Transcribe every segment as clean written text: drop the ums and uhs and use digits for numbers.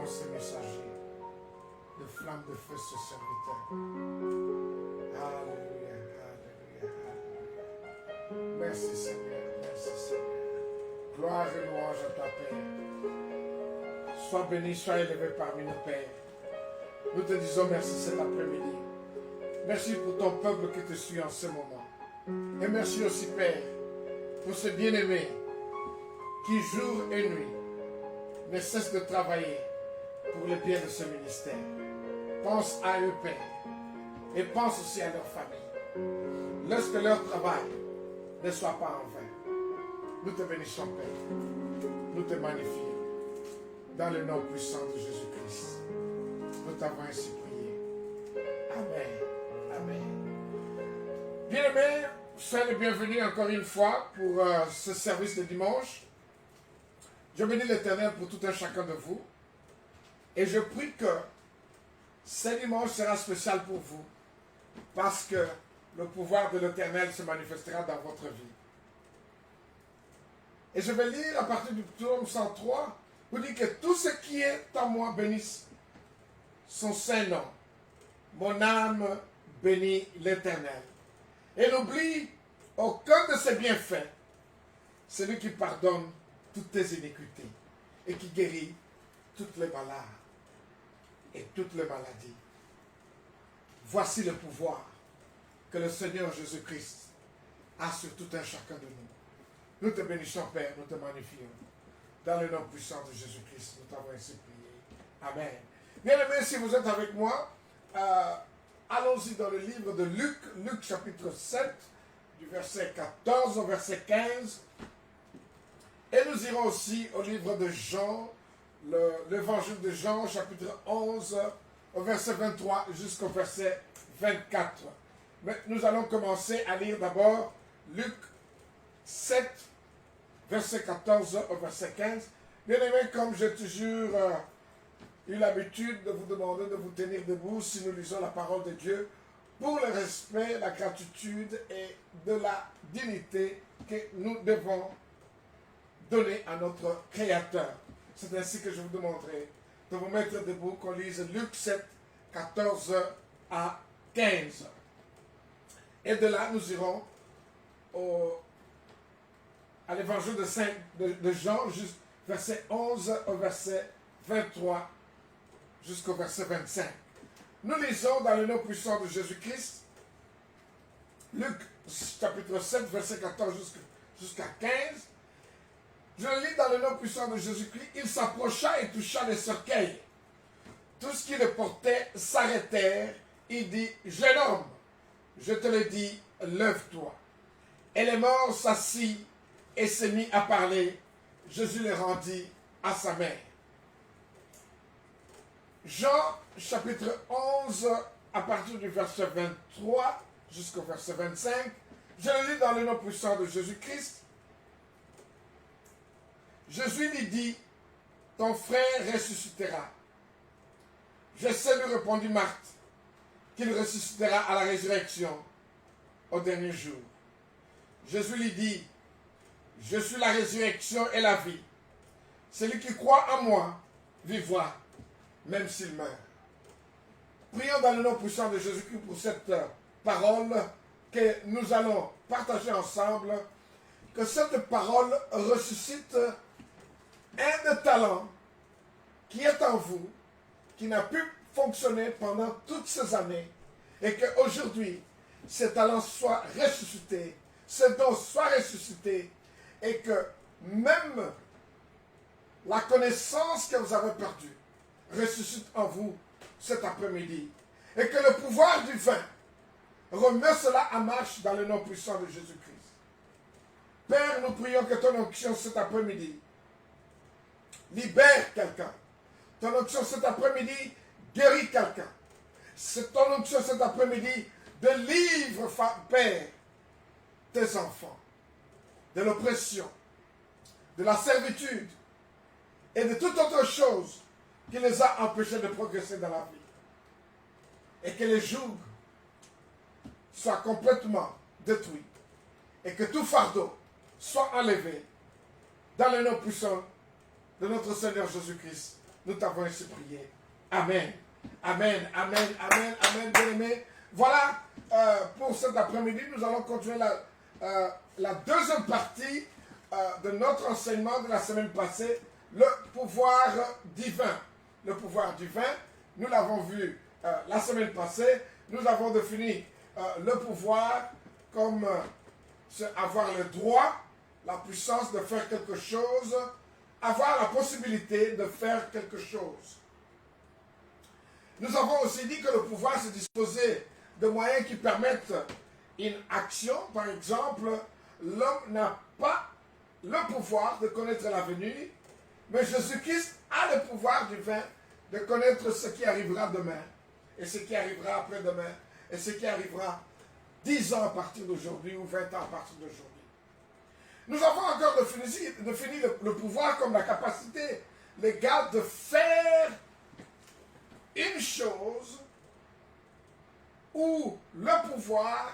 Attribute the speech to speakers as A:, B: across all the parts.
A: ce messager, de flamme de feu ce serviteur. Alléluia, alléluia, alléluia. Merci Seigneur, merci Seigneur. Gloire et louange à ta Père. Sois béni, sois élevé parmi nos pères. Nous te disons merci cet après-midi. Merci pour ton peuple qui te suit en ce moment. Et merci aussi, Père, pour ce bien-aimé qui, jour et nuit, ne cesse de travailler pour le bien de ce ministère. Pense à eux, Père, et pense aussi à leur famille. Lorsque leur travail ne soit pas en vain, nous te bénissons, Père. Nous te magnifions. Dans le nom puissant de Jésus-Christ, nous t'avons ainsi prié. Amen. Amen. Bien-aimés, soyez les bienvenus encore une fois pour ce service de dimanche. Je bénis l'Éternel pour tout un chacun de vous. Et je prie que ce dimanche sera spécial pour vous, parce que le pouvoir de l'Éternel se manifestera dans votre vie. Et je vais lire à partir du psaume 103, vous dit que tout ce qui est en moi bénisse son saint nom. Mon âme bénit l'Éternel. Et n'oublie aucun de ses bienfaits. Celui qui pardonne toutes tes iniquités et qui guérit toutes les malades et toutes les maladies. Voici le pouvoir que le Seigneur Jésus-Christ a sur tout un chacun de nous. Nous te bénissons, Père, nous te magnifions. Dans le nom puissant de Jésus-Christ, nous t'avons ainsi prié. Amen. Bien-aimés, si vous êtes avec moi, allons-y dans le livre de Luc, Luc chapitre 7, du verset 14 au verset 15. Et nous irons aussi au livre de Jean, l'évangile de Jean, chapitre 11, au verset 23 jusqu'au verset 24. Mais nous allons commencer à lire d'abord Luc 7, verset 14 au verset 15. Bien aimés, comme j'ai toujours eu l'habitude de vous demander de vous tenir debout si nous lisons la parole de Dieu, pour le respect, la gratitude et de la dignité que nous devons donner à notre Créateur. C'est ainsi que je vous demanderai de vous mettre debout, qu'on lise Luc 7, 14 à 15. Et de là, nous irons à l'évangile de Jean, verset 11 au verset 23 jusqu'au verset 25. Nous lisons dans le nom puissant de Jésus-Christ, Luc chapitre 7, verset 14 jusqu'à 15. Je lis dans le nom puissant de Jésus-Christ. Il s'approcha et toucha les cercueils. Tout ce qui le portait s'arrêtèrent. Il dit, jeune homme, je te le dis, lève-toi. Et les morts s'assit et se mit à parler. Jésus les rendit à sa mère. Jean chapitre 11, à partir du verset 23 jusqu'au verset 25. Je le lis dans le nom puissant de Jésus-Christ. Jésus lui dit, ton frère ressuscitera. Je sais, lui répondit Marthe, qu'il ressuscitera à la résurrection au dernier jour. Jésus lui dit, je suis la résurrection et la vie. Celui qui croit en moi vivra, même s'il meurt. Prions dans le nom puissant de Jésus-Christ pour cette parole que nous allons partager ensemble. Que cette parole ressuscite un talent qui est en vous, qui n'a pu fonctionner pendant toutes ces années, et qu'aujourd'hui, ce talent soit ressuscité, ce don soit ressuscité, et que même la connaissance que vous avez perdue ressuscite en vous cet après-midi, et que le pouvoir du vin remet cela en marche dans le nom puissant de Jésus-Christ. Père, nous prions que ton onction cet après-midi libère quelqu'un. Ton onction cet après-midi guérit quelqu'un. Ton onction cet après-midi délivre, Père, tes enfants de l'oppression, de la servitude et de toute autre chose qui les a empêchés de progresser dans la vie. Et que les jougs soient complètement détruits et que tout fardeau soit enlevé dans le nom puissant de notre Seigneur Jésus-Christ. Nous t'avons ainsi prié. Amen. Amen, amen, amen, amen, bien-aimés. Voilà, pour cet après-midi, nous allons continuer la deuxième partie de notre enseignement de la semaine passée, le pouvoir divin. Le pouvoir divin, nous l'avons vu la semaine passée, nous avons défini le pouvoir comme avoir le droit, la puissance de faire quelque chose, avoir la possibilité de faire quelque chose. Nous avons aussi dit que le pouvoir, c'est disposer de moyens qui permettent une action. Par exemple, l'homme n'a pas le pouvoir de connaître l'avenir, mais Jésus-Christ a le pouvoir divin de connaître ce qui arrivera demain, et ce qui arrivera après-demain, et ce qui arrivera 10 ans à partir d'aujourd'hui ou 20 ans à partir d'aujourd'hui. Nous avons encore défini le pouvoir comme la capacité légale de faire une chose ou le pouvoir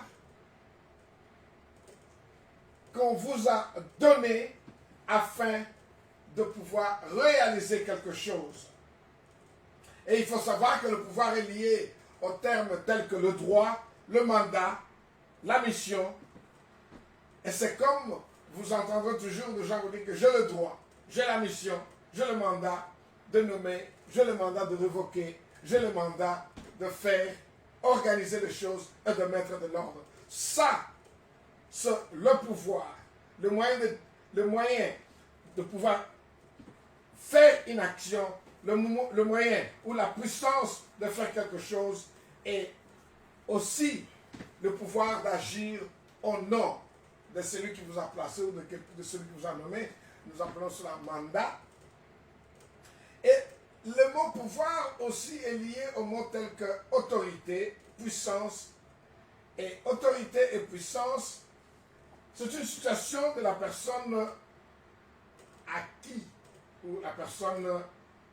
A: qu'on vous a donné afin de pouvoir réaliser quelque chose. Et il faut savoir que le pouvoir est lié aux termes tels que le droit, le mandat, la mission. Et c'est comme vous entendrez toujours des gens vous dire que j'ai le droit, j'ai la mission, j'ai le mandat de nommer, j'ai le mandat de révoquer, j'ai le mandat de faire, organiser les choses et de mettre de l'ordre. Ça, c'est le pouvoir, le moyen de pouvoir faire une action, le moyen ou la puissance de faire quelque chose et aussi le pouvoir d'agir au nom de celui qui vous a placé ou de celui qui vous a nommé. Nous appelons cela mandat. Et le mot pouvoir aussi est lié au mot tel que autorité, puissance. Et autorité et puissance, c'est une situation de la personne à qui, ou la personne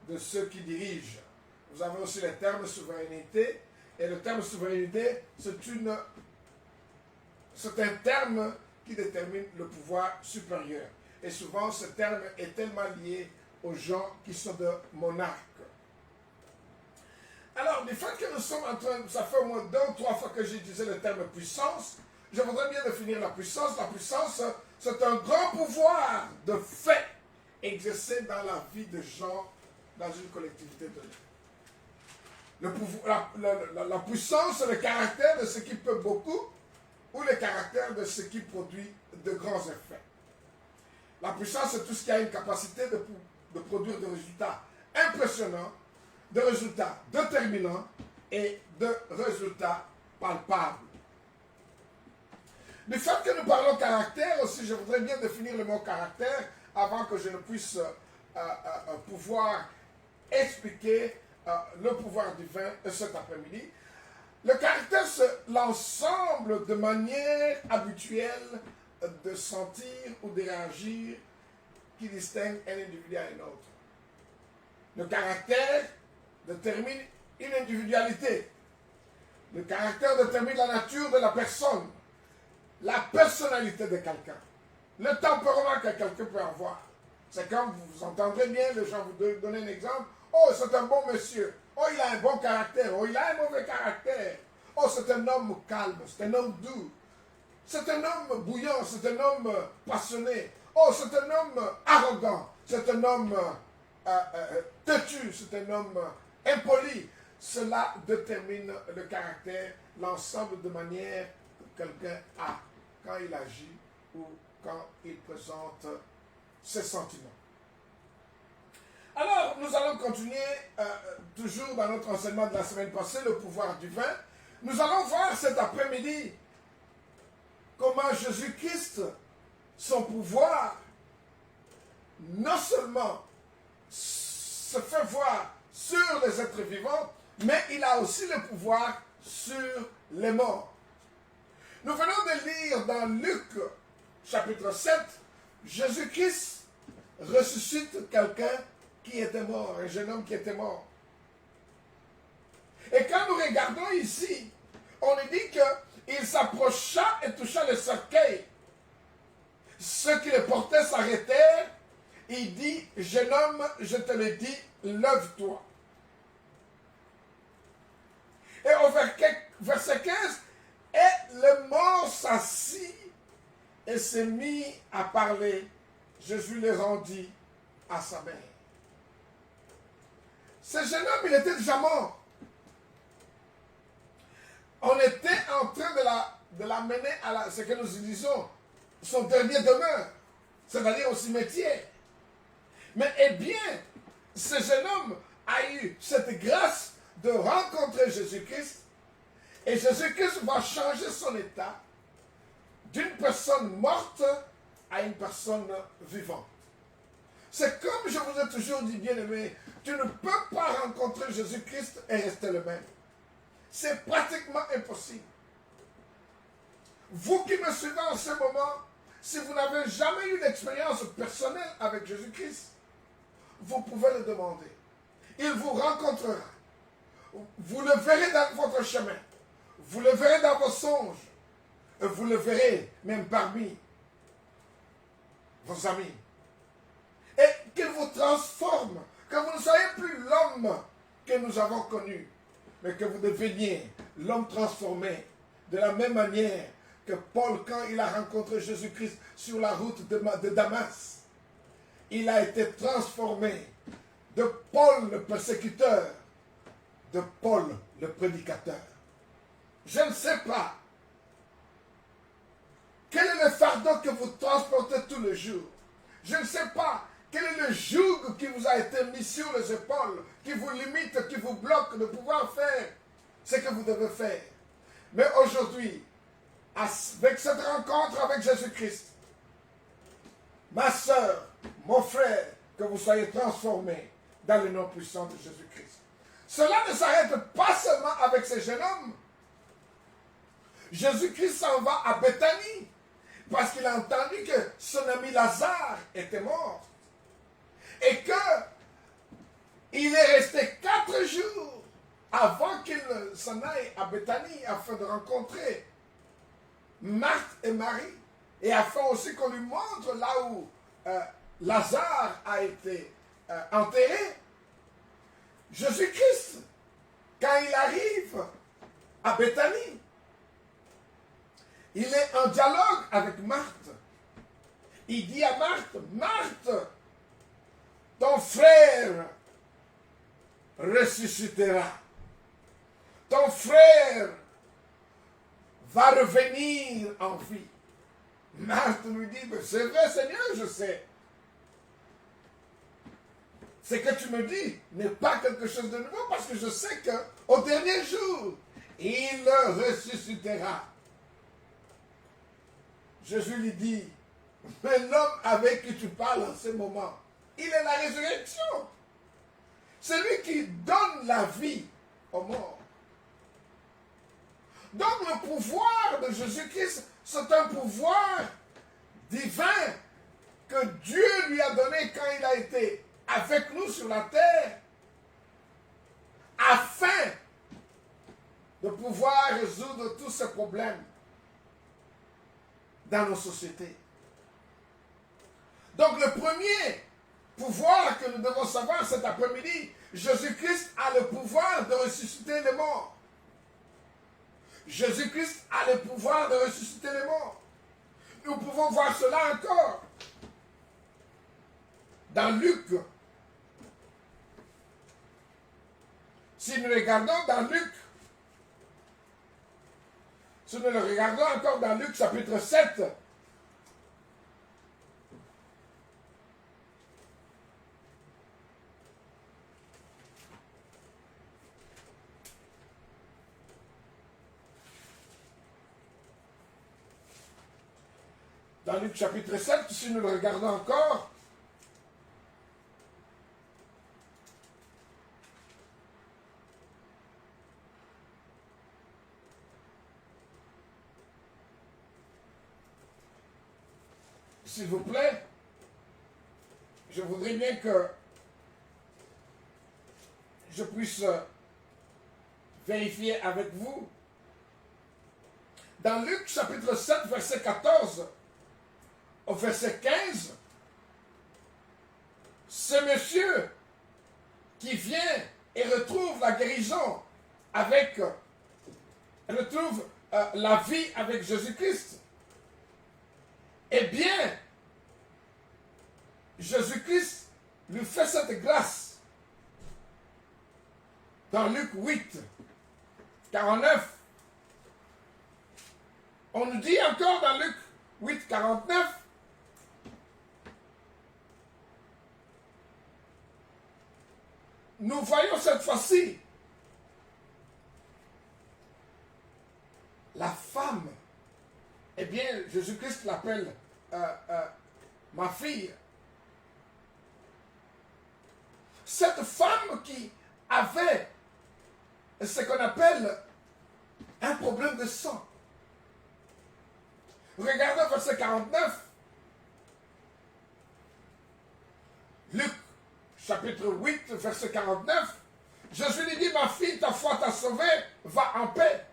A: de ceux qui dirigent. Vous avez aussi le terme souveraineté. Et le terme souveraineté, c'est un terme qui détermine le pouvoir supérieur. Et souvent, ce terme est tellement lié aux gens qui sont de monarques. Alors, du fait que nous sommes en train, ça fait au moins 2 ou 3 fois que j'ai utilisé le terme puissance, je voudrais bien définir la puissance. La puissance, c'est un grand pouvoir de fait exercé dans la vie de gens dans une collectivité donnée. La puissance, c'est le caractère de ce qui peut beaucoup ou le caractère de ce qui produit de grands effets. La puissance, c'est tout ce qui a une capacité de produire des résultats impressionnants, de résultats déterminants et de résultats palpables. Du fait que nous parlons caractère aussi, je voudrais bien définir le mot caractère avant que je ne puisse pouvoir expliquer le pouvoir divin cet après-midi. Le caractère, c'est l'ensemble de manières habituelles de sentir ou de réagir qui distingue un individu à un autre. Le caractère détermine une individualité. Le caractère détermine la nature de la personne, la personnalité de quelqu'un, le tempérament que quelqu'un peut avoir. C'est comme vous entendrez bien, les gens vous donnent un exemple. Oh, c'est un bon monsieur. Oh, il a un bon caractère. Oh, il a un mauvais caractère. Oh, c'est un homme calme. C'est un homme doux. C'est un homme bouillant. C'est un homme passionné. Oh, c'est un homme arrogant. C'est un homme têtu. C'est un homme impoli. Cela détermine le caractère, l'ensemble de manières que quelqu'un a quand il agit ou quand il présente ses sentiments. Alors, nous allons continuer toujours dans notre enseignement de la semaine passée, le pouvoir divin. Nous allons voir cet après-midi comment Jésus-Christ, son pouvoir, non seulement se fait voir sur les êtres vivants, mais il a aussi le pouvoir sur les morts. Nous venons de lire dans Luc, chapitre 7, Jésus-Christ ressuscite quelqu'un qui était mort, un jeune homme qui était mort. Et quand nous regardons ici, on nous dit qu'il s'approcha et toucha le cercueil. Ceux qui le portaient s'arrêtèrent il dit, jeune homme, je te le dis, lève-toi. Et au verset 15, et le mort s'assit et s'est mis à parler. Jésus le rendit à sa mère. Ce jeune homme, il était déjà mort. On était en train de l'amener à ce que nous disons, son dernier demeure, c'est-à-dire au cimetière. Mais eh bien, ce jeune homme a eu cette grâce de rencontrer Jésus-Christ, et Jésus-Christ va changer son état d'une personne morte à une personne vivante. C'est comme je vous ai toujours dit, bien-aimé, tu ne peux pas rencontrer Jésus-Christ et rester le même. C'est pratiquement impossible. Vous qui me suivez en ce moment, si vous n'avez jamais eu d'expérience personnelle avec Jésus-Christ, vous pouvez le demander. Il vous rencontrera. Vous le verrez dans votre chemin. Vous le verrez dans vos songes. Et vous le verrez même parmi vos amis. Et qu'il vous transforme. Que vous ne soyez plus l'homme que nous avons connu, mais que vous deveniez l'homme transformé. De la même manière que Paul, quand il a rencontré Jésus-Christ sur la route de Damas, il a été transformé de Paul le persécuteur, de Paul le prédicateur. Je ne sais pas quel est le fardeau que vous transportez tous les jours. Je ne sais pas quel est le joug qui vous a été mis sur les épaules, qui vous limite, qui vous bloque de pouvoir faire ce que vous devez faire. Mais aujourd'hui, avec cette rencontre avec Jésus-Christ, ma soeur, mon frère, que vous soyez transformés dans le nom puissant de Jésus-Christ. Cela ne s'arrête pas seulement avec ce jeune homme. Jésus-Christ s'en va à Béthanie parce qu'il a entendu que son ami Lazare était mort et qu'il est resté 4 jours avant qu'il s'en aille à Béthanie afin de rencontrer Marthe et Marie et afin aussi qu'on lui montre là où Lazare a été enterré. Jésus-Christ, quand il arrive à Béthanie, il est en dialogue avec Marthe. Il dit à Marthe, Marthe, ton frère ressuscitera. Ton frère va revenir en vie. Marthe lui dit, c'est vrai Seigneur, je sais. Ce que tu me dis n'est pas quelque chose de nouveau parce que je sais qu'au dernier jour, il ressuscitera. Jésus lui dit, mais l'homme avec qui tu parles en ce moment, il est la résurrection. C'est lui qui donne la vie aux morts. Donc le pouvoir de Jésus-Christ, c'est un pouvoir divin que Dieu lui a donné quand il a été avec nous sur la terre, afin de pouvoir résoudre tous ces problèmes dans nos sociétés. Donc le premier pouvoir que nous devons savoir cet après-midi, Jésus-Christ a le pouvoir de ressusciter les morts. Jésus-Christ a le pouvoir de ressusciter les morts. Nous pouvons voir cela encore dans Luc. Si nous regardons dans Luc, si nous le regardons encore dans Luc chapitre 7, dans Luc chapitre 7, si nous le regardons encore, s'il vous plaît, je voudrais bien que je puisse vérifier avec vous. Dans Luc chapitre 7, verset 14 au verset 15, ce monsieur qui vient et retrouve la guérison avec, retrouve la vie avec Jésus-Christ, eh bien, Jésus-Christ lui fait cette grâce. Dans Luc 8, 49, on nous dit encore dans Luc 8, 49, nous voyons cette fois-ci la femme, eh bien, Jésus-Christ l'appelle ma fille. Cette femme qui avait ce qu'on appelle un problème de sang. Regardez verset 49. Luc, chapitre 8, verset 49. Jésus lui dit, ma fille, ta foi t'a sauvée, va en paix.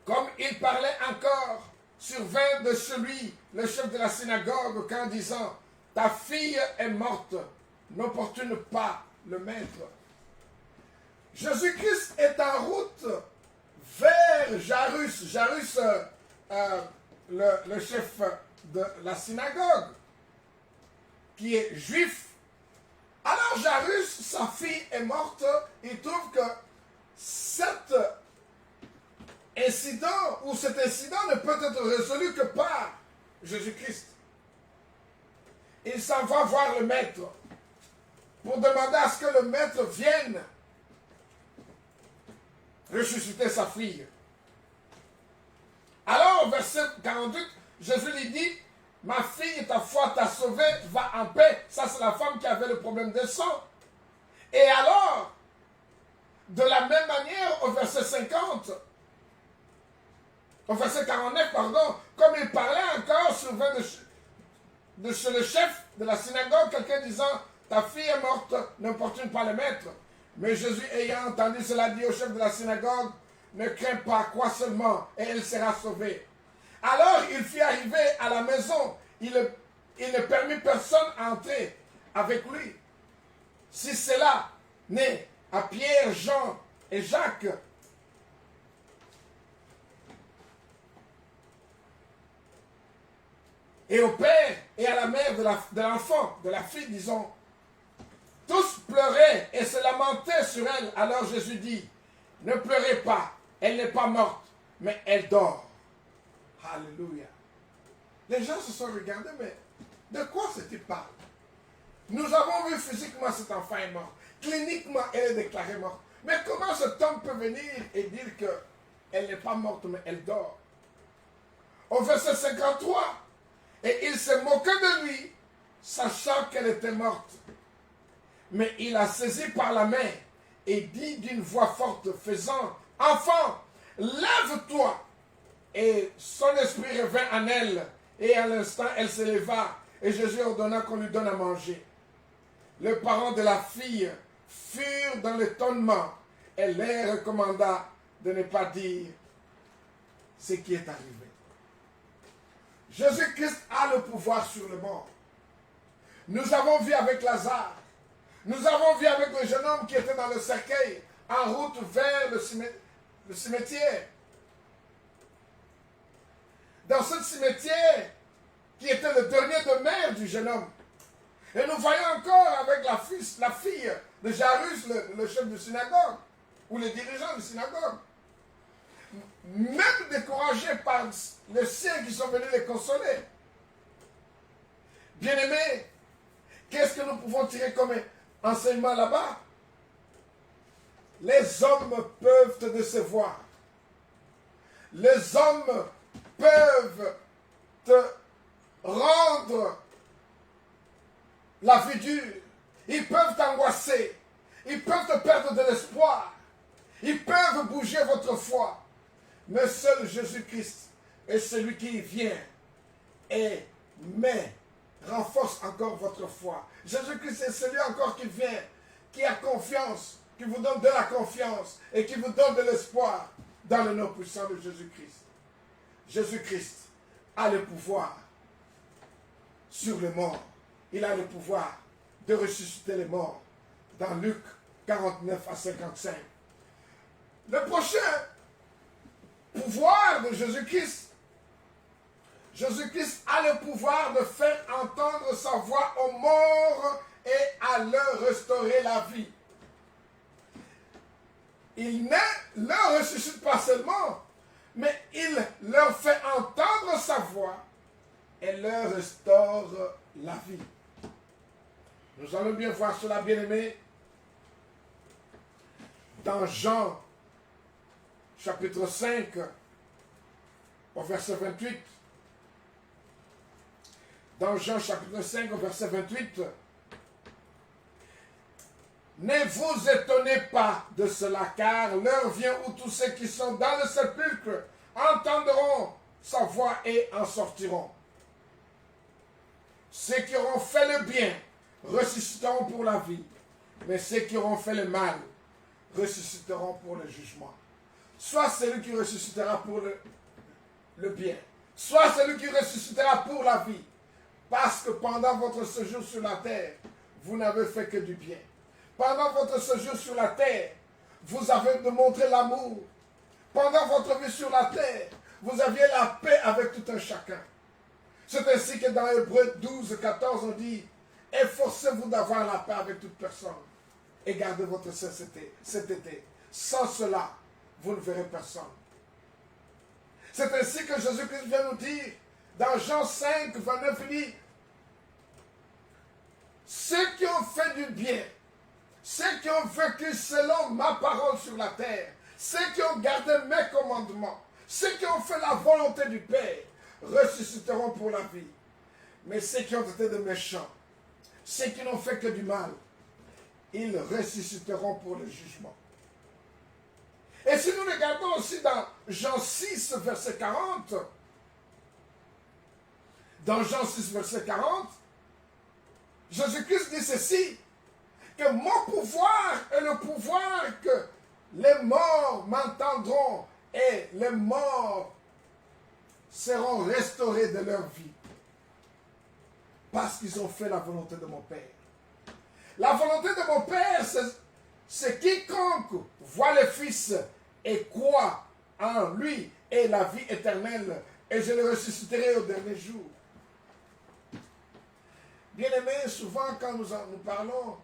A: Comme il parlait encore, survint de celui, le chef de la synagogue, qu'en disant, ta fille est morte, n'opportune pas le maître. Jésus-Christ est en route vers Jairus. Jairus, le chef de la synagogue, qui est juif. Alors Jairus, sa fille est morte. Il trouve que cet incident ne peut être résolu que par Jésus-Christ. Il s'en va voir le maître pour demander à ce que le maître vienne ressusciter sa fille. Alors, au verset 48, Jésus lui dit, ma fille, ta foi t'a sauvée, va en paix. Ça, c'est la femme qui avait le problème de sang. Et alors, de la même manière, au verset 50, au verset 49, pardon, comme il parlait encore, survint de chez le chef de la synagogue, quelqu'un disant, ta fille est morte, n'importune pas le maître. Mais Jésus, ayant entendu cela, dit au chef de la synagogue, ne crains pas, crois seulement, et elle sera sauvée. Alors il fit arriver à la maison, il ne permit personne à entrer avec lui. Si cela n'est à Pierre, Jean et Jacques, et au père et à la mère de l'enfant, de la fille, disons, tous pleuraient et se lamentaient sur elle. Alors Jésus dit, ne pleurez pas, elle n'est pas morte, mais elle dort. Alléluia. Les gens se sont regardés, mais de quoi c'est-il parle? Nous avons vu physiquement cet enfant est mort. Cliniquement, elle est déclarée morte. Mais comment cet homme peut venir et dire qu'elle n'est pas morte, mais elle dort? Au verset 53, et il se moquait de lui, sachant qu'elle était morte. Mais il la saisit par la main et dit d'une voix forte, faisant, enfant, lève-toi. Et son esprit revint en elle, et à l'instant elle se leva, et Jésus ordonna qu'on lui donne à manger. Les parents de la fille furent dans l'étonnement, et leur recommanda de ne pas dire ce qui est arrivé. Jésus-Christ a le pouvoir sur le mort. Nous avons vu avec Lazare. Nous avons vu avec le jeune homme qui était dans le cercueil, en route vers le cimetière. Dans ce cimetière, qui était le dernier demeure du jeune homme. Et nous voyons encore avec la fille de Jairus, le chef de synagogue, ou le dirigeant de synagogue. Même découragés par les siens qui sont venus les consoler. Bien-aimés, qu'est-ce que nous pouvons tirer comme enseignement là-bas? Les hommes peuvent te décevoir. Les hommes peuvent te rendre la vie dure. Ils peuvent t'angoisser. Ils peuvent te perdre de l'espoir. Ils peuvent bouger votre foi. Mais seul Jésus-Christ est celui qui vient et renforce encore votre foi. Jésus-Christ est celui encore qui vient, qui a confiance, qui vous donne de la confiance et qui vous donne de l'espoir dans le nom puissant de Jésus-Christ. Jésus-Christ a le pouvoir sur le mort. il a le pouvoir de ressusciter les morts. Dans Luc 49 à 55. Le prochain pouvoir de Jésus-Christ, Jésus-Christ a le pouvoir de faire entendre sa voix aux morts et à leur restaurer la vie. Il ne leur ressuscite pas seulement, mais il leur fait entendre sa voix et leur restaure la vie. Nous allons bien voir cela, bien-aimés, dans Jean, chapitre 5, au verset 28. Dans Jean, chapitre 5, au verset 28. Ne vous étonnez pas de cela, car l'heure vient où tous ceux qui sont dans le sépulcre entendront sa voix et en sortiront. Ceux qui auront fait le bien ressusciteront pour la vie, mais ceux qui auront fait le mal ressusciteront pour le jugement. Soit celui qui ressuscitera pour le bien, soit celui qui ressuscitera pour la vie, parce que pendant votre séjour sur la terre, vous n'avez fait que du bien. Pendant votre séjour sur la terre, vous avez démontré l'amour. Pendant votre vie sur la terre, vous aviez la paix avec tout un chacun. C'est ainsi que dans Hébreux 12, 14, on dit, efforcez-vous d'avoir la paix avec toute personne et gardez votre sincérité cet été. Sans cela, vous ne verrez personne. C'est ainsi que Jésus-Christ vient nous dire, dans Jean 5, 29, il dit, ceux qui ont fait du bien, ceux qui ont vécu selon ma parole sur la terre, ceux qui ont gardé mes commandements, ceux qui ont fait la volonté du Père, ressusciteront pour la vie. Mais ceux qui ont été des méchants, ceux qui n'ont fait que du mal, ils ressusciteront pour le jugement. Et si nous regardons aussi dans Jean 6, verset 40, dans Jean 6, verset 40, Jésus-Christ dit ceci, que mon pouvoir est le pouvoir que les morts m'entendront et les morts seront restaurés de leur vie. Parce qu'ils ont fait la volonté de mon Père. La volonté de mon Père, c'est quiconque voit le Fils et croit en lui et la vie éternelle, et je le ressusciterai au dernier jour. Bien-aimés, souvent quand nous parlons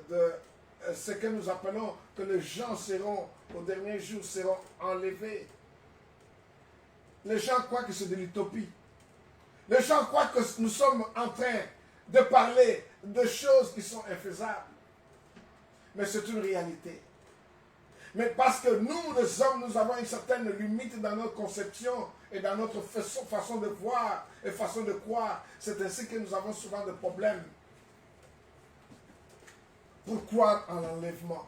A: de ce que nous appelons que les gens seront, au dernier jour, seront enlevés, les gens croient que c'est de l'utopie. Les gens croient que nous sommes en train de parler de choses qui sont infaisables. Mais c'est une réalité. Mais parce que nous, les hommes, nous avons une certaine limite dans notre conception et dans notre façon de voir et façon de croire, c'est ainsi que nous avons souvent des problèmes. Pourquoi en enlèvement?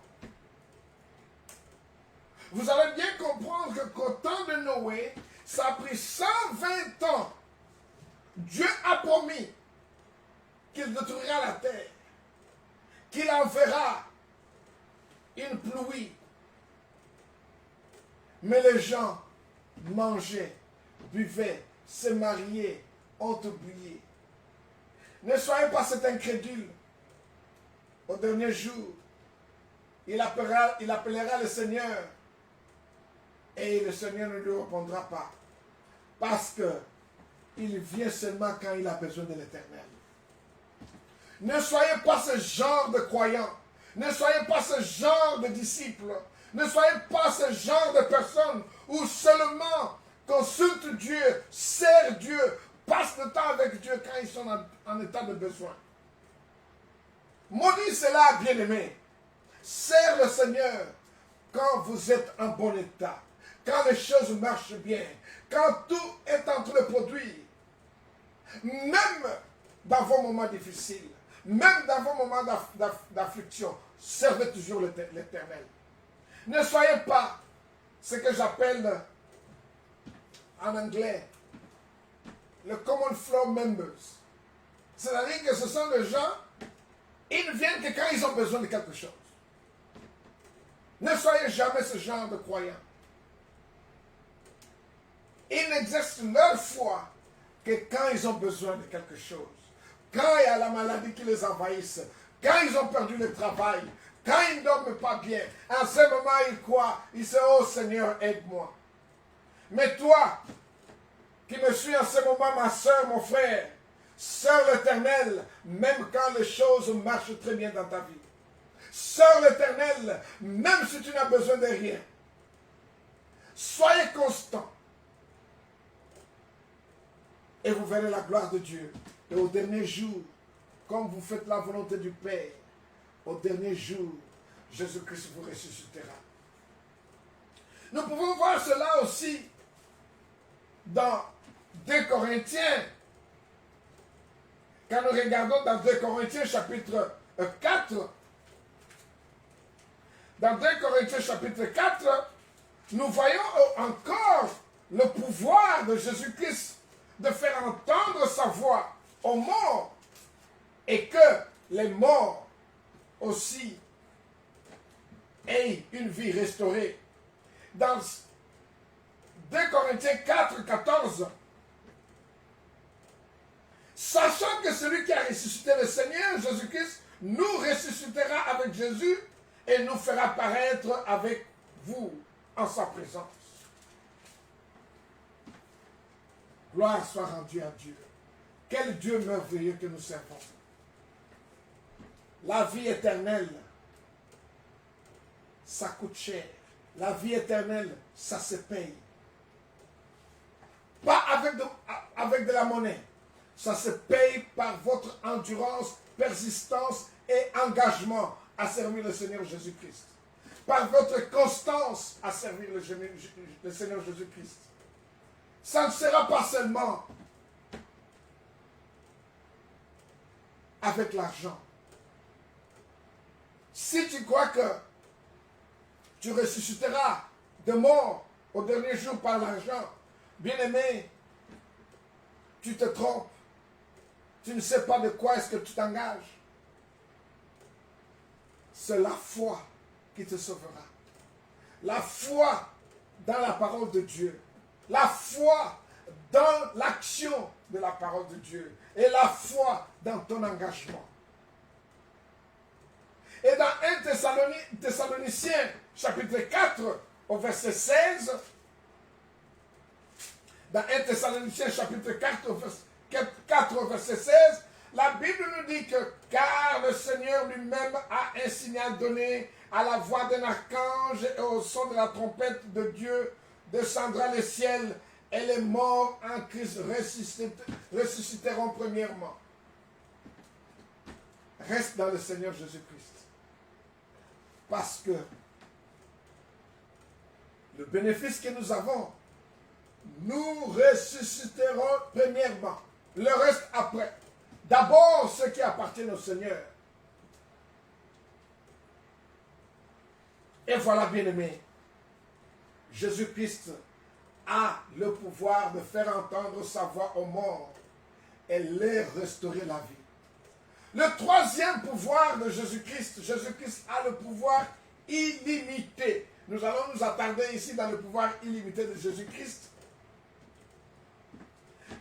A: Vous allez bien comprendre qu'au temps de Noé, ça a pris 120 ans. Dieu a promis qu'il détruira la terre, qu'il enverra une pluie. Mais les gens mangeaient, buvaient, se mariaient, ont oublié. Ne soyez pas cet incrédule. Au dernier jour, il appellera le Seigneur et le Seigneur ne lui répondra pas. Parce que il vient seulement quand il a besoin de l'Éternel. Ne soyez pas ce genre de croyants. Ne soyez pas ce genre de disciples. Ne soyez pas ce genre de personnes où seulement consultent Dieu, servent Dieu, passent le temps avec Dieu quand ils sont en état de besoin. Maudit cela, bien-aimé. Serve le Seigneur quand vous êtes en bon état, quand les choses marchent bien, quand tout est en train de produire. Même dans vos moments difficiles, même dans vos moments d'affliction, servez toujours l'Éternel. Ne soyez pas ce que j'appelle en anglais le common flow members. C'est-à-dire que ce sont des gens, ils ne viennent que quand ils ont besoin de quelque chose. Ne soyez jamais ce genre de croyants. Ils n'exercent leur foi que quand ils ont besoin de quelque chose. quand il y a la maladie qui les envahisse, quand ils ont perdu le travail, quand ils ne dorment pas bien, en ce moment ils croient, ils disent, oh Seigneur, aide-moi. Mais toi, qui me suis en ce moment, ma soeur, mon frère, sœur l'Éternel, même quand les choses marchent très bien dans ta vie, sœur l'Éternel, même si tu n'as besoin de rien, soyez constant. Et vous verrez la gloire de Dieu. Et au dernier jour, comme vous faites la volonté du Père, au dernier jour, Jésus-Christ vous ressuscitera. Nous pouvons voir cela aussi dans 2 Corinthiens. Quand nous regardons dans 2 Corinthiens chapitre 4, dans 2 Corinthiens chapitre 4, nous voyons encore le pouvoir de Jésus-Christ de faire entendre sa voix aux morts et que les morts aussi aient une vie restaurée. Dans 2 Corinthiens 4, 14, sachant que celui qui a ressuscité le Seigneur Jésus-Christ nous ressuscitera avec Jésus et nous fera paraître avec vous en sa présence. Gloire soit rendue à Dieu. Quel Dieu merveilleux que nous servons. La vie éternelle, ça coûte cher. La vie éternelle, ça se paye. Pas avec de la monnaie. Ça se paye par votre endurance, persistance et engagement à servir le Seigneur Jésus-Christ. Par votre constance à servir le Seigneur Jésus-Christ. Ça ne sera pas seulement avec l'argent. Si tu crois que tu ressusciteras de mort au dernier jour par l'argent, bien-aimé, tu te trompes. Tu ne sais pas de quoi est-ce que tu t'engages. C'est la foi qui te sauvera. La foi dans la parole de Dieu. La foi dans l'action de la parole de Dieu. Et la foi dans ton engagement. Et dans 1 Thessaloniciens, chapitre 4, au verset 16, dans 1 Thessaloniciens, chapitre 4, au verset 16, la Bible nous dit que car le Seigneur lui-même a un signal donné à la voix d'un archange et au son de la trompette de Dieu descendra le ciel et les morts en Christ ressusciteront premièrement. Reste dans le Seigneur Jésus-Christ. Parce que le bénéfice que nous avons, nous ressusciterons premièrement. Le reste après. D'abord ce qui appartient au Seigneur. Et voilà, bien-aimés, Jésus-Christ a le pouvoir de faire entendre sa voix aux morts et les restaurer la vie. Le troisième pouvoir de Jésus-Christ, Jésus-Christ a le pouvoir illimité. Nous allons nous attarder ici dans le pouvoir illimité de Jésus-Christ.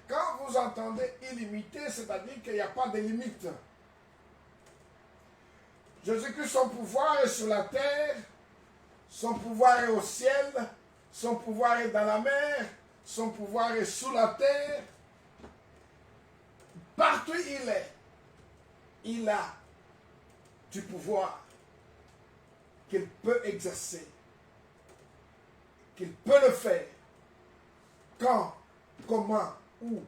A: Quand vous entendez illimité, c'est-à-dire qu'il n'y a pas de limite. Jésus-Christ, son pouvoir est sur la terre, son pouvoir est au ciel, son pouvoir est dans la mer, son pouvoir est sous la terre. Partout il est, il a du pouvoir qu'il peut exercer, qu'il peut le faire. Quand, comment, où,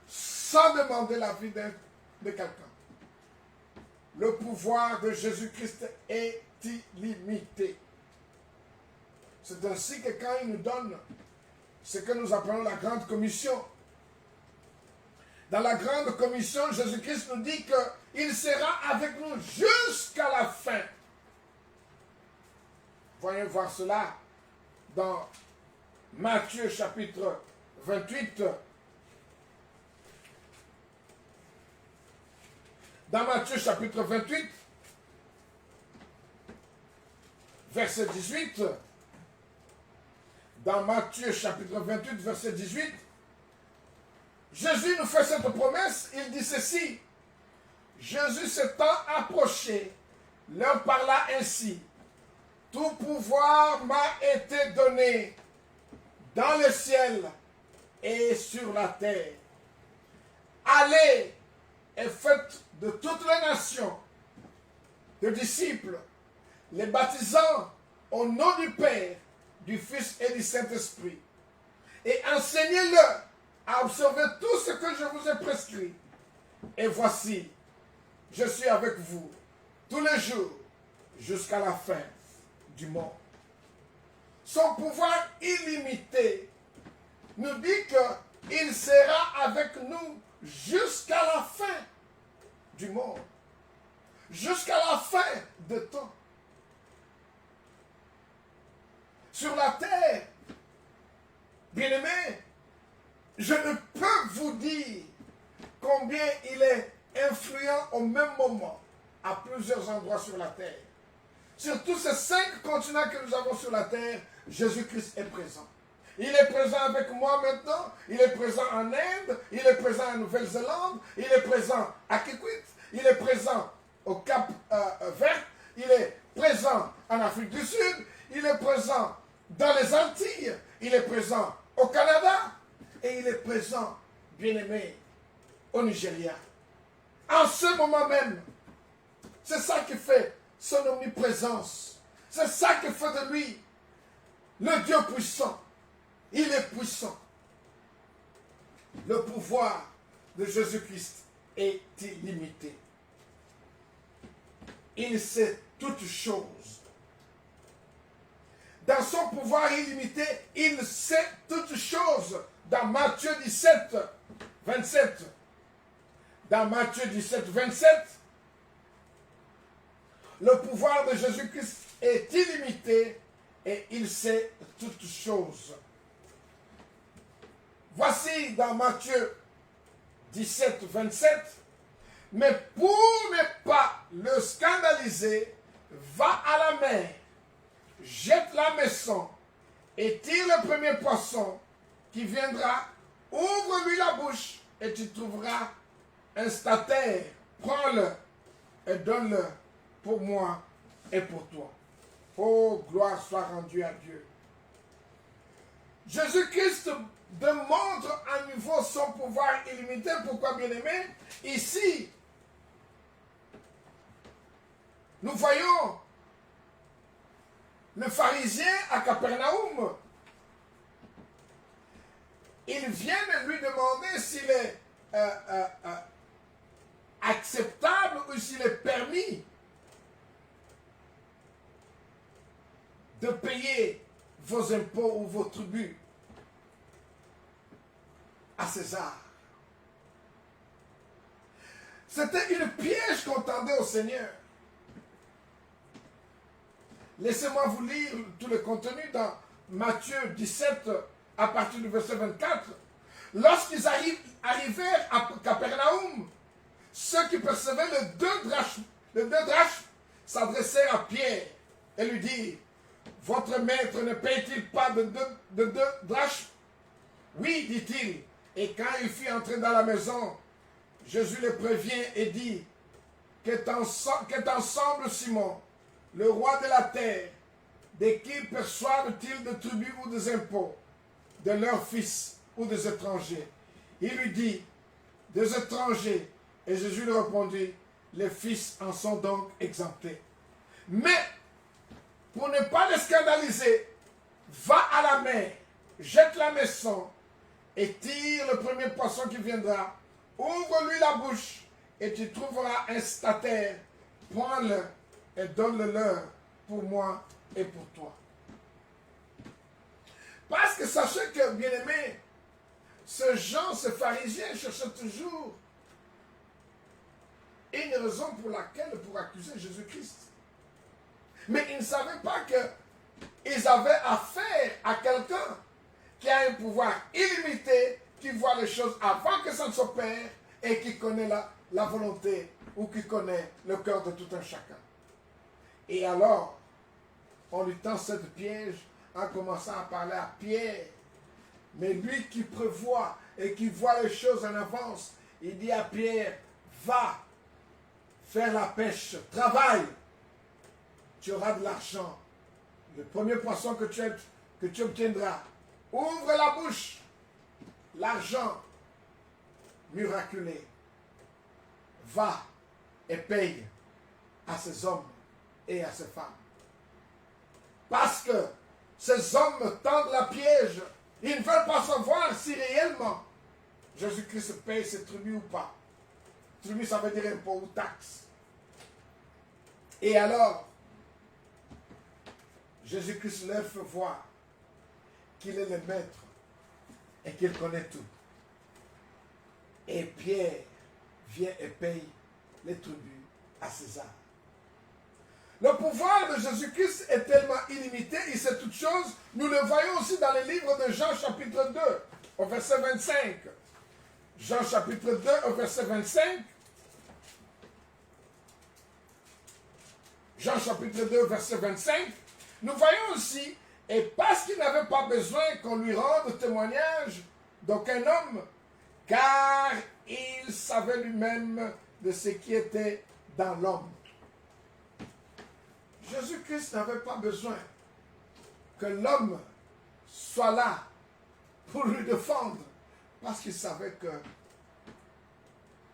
A: sans demander l'avis de quelqu'un. Le pouvoir de Jésus-Christ est illimité. C'est ainsi que quand il nous donne ce que nous appelons la Grande Commission, dans la Grande Commission, Jésus-Christ nous dit qu'il sera avec nous jusqu'à la fin. Voyons voir cela dans Matthieu chapitre 28. Dans Matthieu chapitre 28, verset 18. Dans Matthieu chapitre 28, verset 18, Jésus nous fait cette promesse, il dit ceci. Jésus s'étant approché, leur parla ainsi. Tout pouvoir m'a été donné dans le ciel et sur la terre. Allez et faites de toutes les nations de disciples, les baptisant au nom du Père, du Fils et du Saint-Esprit, et enseignez-leur à observer tout ce que je vous ai prescrit. Et voici, je suis avec vous tous les jours jusqu'à la fin du monde. Son pouvoir illimité nous dit qu'il sera avec nous jusqu'à la fin du monde, jusqu'à la fin de temps. Sur la terre, bien-aimés, je ne peux vous dire combien il est influent au même moment à plusieurs endroits sur la terre. Sur tous ces 5 continents que nous avons sur la terre, Jésus-Christ est présent. Il est présent avec moi maintenant, il est présent en Inde, il est présent en Nouvelle-Zélande, il est présent à Kikwit, il est présent au Cap Vert, il est présent en Afrique du Sud, il est présent dans les Antilles, il est présent au Canada et il est présent, bien-aimé, au Nigeria. En ce moment même, c'est ça qui fait son omniprésence. C'est ça qui fait de lui le Dieu puissant. Il est puissant. Le pouvoir de Jésus-Christ est illimité. Il sait toutes choses. Dans son pouvoir illimité, il sait toutes choses. Dans Matthieu 17, 27. Dans Matthieu 17, 27, le pouvoir de Jésus-Christ est illimité et il sait toutes choses. Voici dans Matthieu 17, 27, mais pour ne pas le scandaliser, va à la mer, jette la maison et tire le premier poisson qui viendra, ouvre-lui la bouche et tu trouveras un statère. Prends-le et donne-le pour moi et pour toi. Oh, gloire soit rendue à Dieu. Jésus-Christ démontre à nouveau son pouvoir illimité. Pourquoi, bien-aimé? Ici, nous voyons le pharisien à Capernaum. Ils viennent lui demander s'il est acceptable ou s'il est permis de payer vos impôts ou vos tributs à César. C'était une piège qu'on tendait au Seigneur. Laissez-moi vous lire tout le contenu dans Matthieu 17 à partir du verset 24. Lorsqu'ils arrivèrent à Capernaum, ceux qui percevaient le deux drachmes s'adressèrent à Pierre et lui dirent: votre maître ne paye-t-il pas de deux drachmes? Oui, dit-il. Et quand il fut entré dans la maison, Jésus le prévient et dit: qu'est ensemble Simon, le roi de la terre, de qui perçoivent-ils des tribus ou des impôts? De leurs fils ou des étrangers? Il lui dit: des étrangers. Et Jésus lui répondit: les fils en sont donc exemptés. Mais, pour ne pas les scandaliser, va à la mer, jette la maison et tire le premier poisson qui viendra. Ouvre-lui la bouche et tu trouveras un statère. Prends-le et donne-le-leur pour moi et pour toi. Parce que sachez que, bien-aimés, ce pharisien cherchait toujours une raison pour accuser Jésus-Christ. Mais ils ne savaient pas qu'ils avaient affaire à quelqu'un qui a un pouvoir illimité, qui voit les choses avant que ça ne s'opère et qui connaît la volonté ou qui connaît le cœur de tout un chacun. Et alors, on lui tend cette piège en commençant à parler à Pierre. Mais lui qui prévoit et qui voit les choses en avance, il dit à Pierre, va faire la pêche, travaille, tu auras de l'argent. Le premier poisson que tu obtiendras, ouvre la bouche, l'argent miraculé, va et paye à ces hommes et à ces femmes. Parce que ces hommes tendent la piège. Ils ne veulent pas savoir si réellement Jésus-Christ paye ses tribus ou pas. Tribus, ça veut dire impôt ou taxe. Et alors, Jésus-Christ leur fait voir qu'il est le maître et qu'il connaît tout. Et Pierre vient et paye les tribus à César. Le pouvoir de Jésus-Christ est tellement illimité, il sait toutes choses. Nous le voyons aussi dans le livre de Jean chapitre 2, au verset 25. Jean chapitre 2, au verset 25. Jean chapitre 2, verset 25. Nous voyons aussi, et parce qu'il n'avait pas besoin qu'on lui rende témoignage d'aucun homme, car il savait lui-même de ce qui était dans l'homme. Jésus-Christ n'avait pas besoin que l'homme soit là pour lui défendre, parce qu'il savait que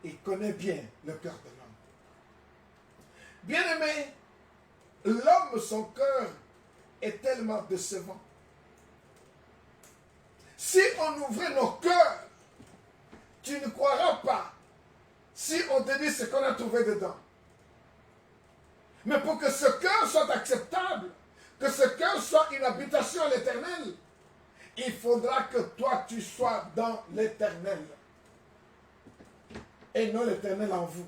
A: il connaît bien le cœur de l'homme. Bien-aimé, l'homme, son cœur est tellement décevant. Si on ouvrait nos cœurs, tu ne croiras pas si on te dit ce qu'on a trouvé dedans. Mais pour que ce cœur soit acceptable, que ce cœur soit une habitation à l'Éternel, il faudra que toi tu sois dans l'Éternel et non l'Éternel en vous.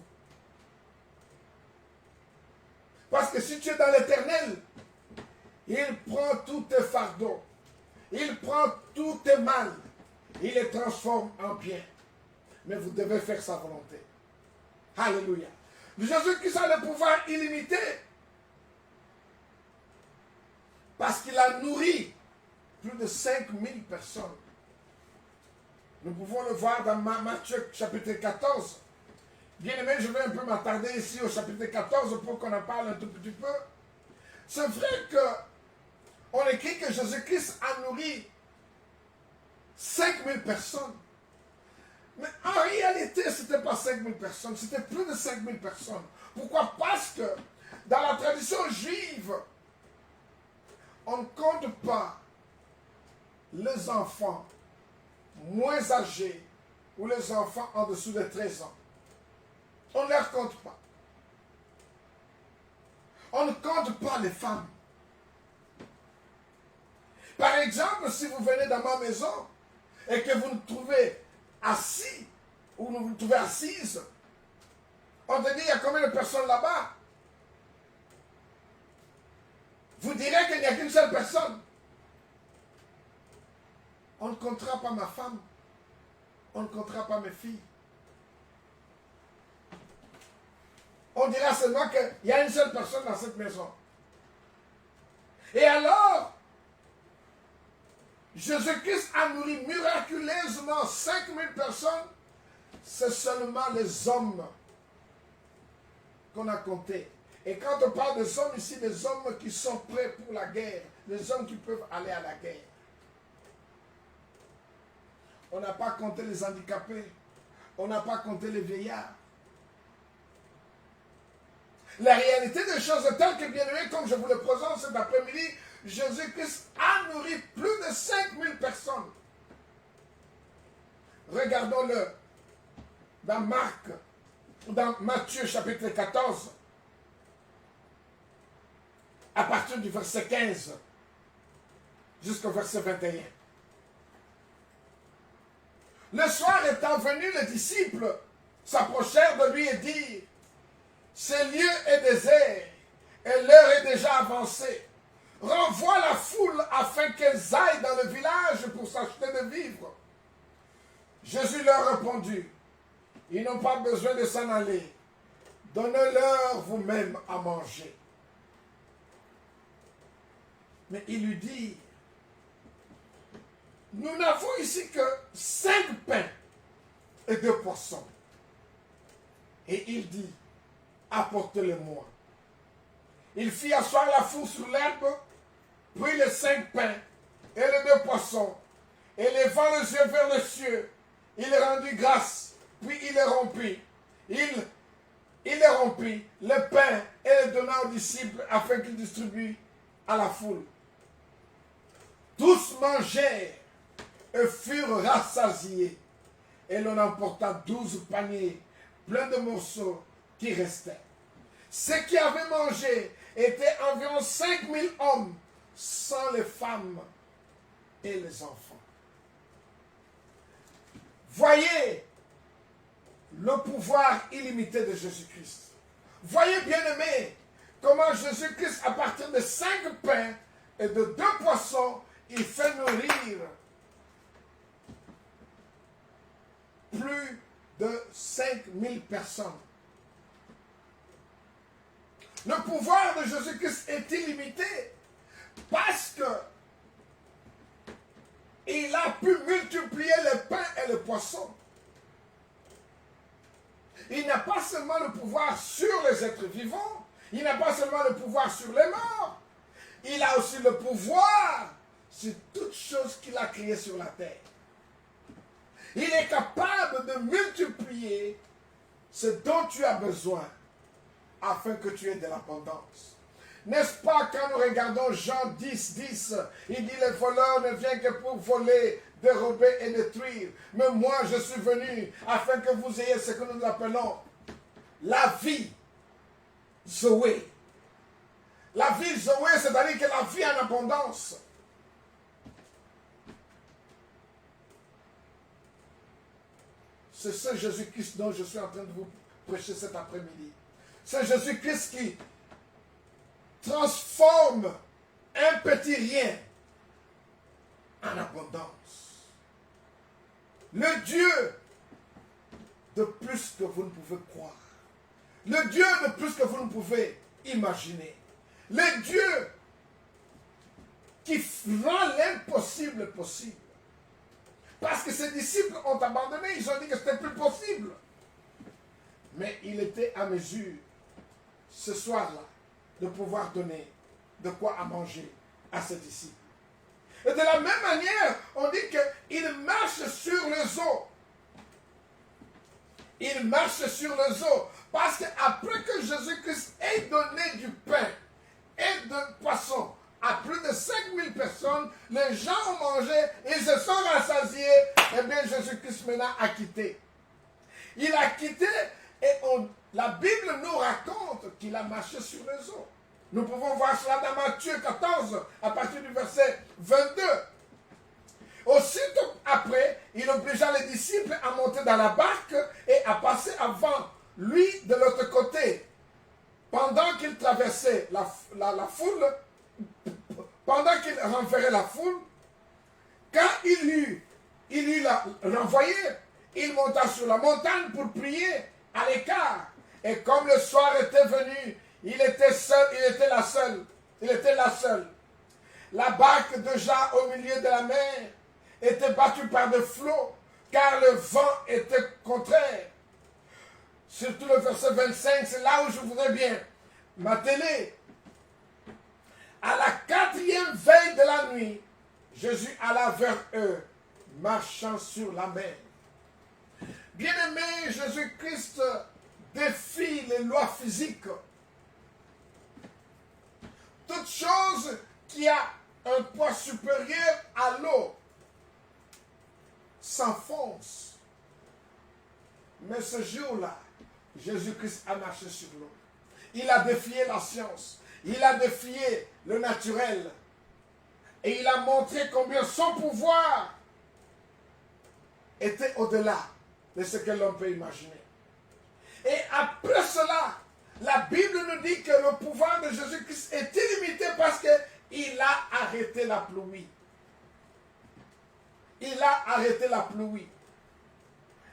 A: Parce que si tu es dans l'Éternel, il prend tous tes fardeaux, il prend tous tes mal, il les transforme en bien. Mais vous devez faire sa volonté. Alléluia. Jésus-Christ a le pouvoir illimité parce qu'il a nourri plus de 5000 personnes. Nous pouvons le voir dans Matthieu chapitre 14. Bien aimé, je vais un peu m'attarder ici au chapitre 14 pour qu'on en parle un tout petit peu. C'est vrai qu'on écrit que Jésus-Christ a nourri 5000 personnes. Mais en réalité, ce n'était pas 5000 personnes, c'était plus de 5000 personnes. Pourquoi? Parce que dans la tradition juive, on ne compte pas les enfants moins âgés ou les enfants en dessous de 13 ans. On ne les compte pas. On ne compte pas les femmes. Par exemple, si vous venez dans ma maison et que vous nous trouvez assis, ou vous vous trouvez assise, on te dit, il y a combien de personnes là-bas? Vous direz qu'il n'y a qu'une seule personne. On ne comptera pas ma femme. On ne comptera pas mes filles. On dira seulement qu'il y a une seule personne dans cette maison. Et alors, Jésus-Christ a nourri miraculeusement 5000 personnes. C'est seulement les hommes qu'on a comptés. Et quand on parle des hommes ici, des hommes qui sont prêts pour la guerre, les hommes qui peuvent aller à la guerre. On n'a pas compté les handicapés, on n'a pas compté les vieillards. La réalité des choses est telle que, bien aimé, comme je vous le présente cet après-midi, Jésus-Christ a nourri plus de 5000 personnes. Regardons-le dans Marc, dans Matthieu chapitre 14, à partir du verset 15 jusqu'au verset 21. Le soir étant venu, les disciples s'approchèrent de lui et dirent, ce lieu est désert et l'heure est déjà avancée. Renvoie la foule afin qu'elles aillent dans le village pour s'acheter de vivres. Jésus leur répondit, ils n'ont pas besoin de s'en aller. Donnez-leur vous-même à manger. Mais il lui dit, nous n'avons ici que 5 pains et 2 poissons. Et il dit, apportez-le-moi. Il fit asseoir la foule sur l'herbe, prit les 5 pains et les 2 poissons, et levant les yeux vers le ciel, il rendit grâce, puis il les rompit. Il les rompit, le pain, et le donna aux disciples afin qu'ils distribuent à la foule. Tous mangèrent et furent rassasiés, et l'on emporta 12 paniers pleins de morceaux qui restaient. Ceux qui avaient mangé étaient environ 5000 hommes, sans les femmes et les enfants. Voyez le pouvoir illimité de Jésus-Christ. Voyez, bien-aimés, comment Jésus-Christ, à partir de 5 pains et de 2 poissons, il fait nourrir plus de 5000 personnes. Le pouvoir de Jésus-Christ est illimité parce que il a pu multiplier les pains et les poissons. Il n'a pas seulement le pouvoir sur les êtres vivants, il n'a pas seulement le pouvoir sur les morts, il a aussi le pouvoir sur toutes choses qu'il a créées sur la terre. Il est capable de multiplier ce dont tu as besoin afin que tu aies de l'abondance. N'est-ce pas quand nous regardons Jean 10, 10, il dit le voleur ne vient que pour voler, dérober et détruire. Mais moi je suis venu afin que vous ayez ce que nous appelons la vie Zoé. La vie Zoé, c'est-à-dire que la vie en abondance. C'est ce Jésus-Christ dont je suis en train de vous prêcher cet après-midi. C'est Jésus-Christ qui transforme un petit rien en abondance. Le Dieu de plus que vous ne pouvez croire. Le Dieu de plus que vous ne pouvez imaginer. Le Dieu qui rend l'impossible possible. Parce que ses disciples ont abandonné, ils ont dit que c'était plus possible. Mais il était à mesure, ce soir-là, de pouvoir donner de quoi à manger à ses disciples. Et de la même manière, on dit qu'il marche sur les eaux. Il marche sur les eaux. Parce qu'après que Jésus-Christ ait donné du pain et de poisson à plus de 5000 personnes, les gens ont mangé, ils se sont rassasiés, et bien Jésus-Christ maintenant a quitté. Il a quitté et la Bible nous raconte qu'il a marché sur les eaux. Nous pouvons voir cela dans Matthieu 14, à partir du verset 22. Aussitôt après, il obligea les disciples à monter dans la barque et à passer avant lui de l'autre côté. Pendant qu'il traversait la foule, pendant qu'il renverrait la foule, quand il eut renvoyé, il monta sur la montagne pour prier à l'écart. Et comme le soir était venu, il était seul, il était la seule. La barque déjà au milieu de la mer était battue par des flots, car le vent était contraire. Surtout le verset 25, c'est là où je voudrais bien m'atteler. À la 4e veille de la nuit, Jésus alla vers eux, marchant sur la mer. Bien-aimé, Jésus-Christ défie les lois physiques. Toute chose qui a un poids supérieur à l'eau s'enfonce. Mais ce jour-là, Jésus-Christ a marché sur l'eau. Il a défié la science. Il a défié le naturel. Et il a montré combien son pouvoir était au-delà de ce que l'on peut imaginer. Et après cela, la Bible nous dit que le pouvoir de Jésus-Christ est illimité parce qu'il a arrêté la pluie. Il a arrêté la pluie.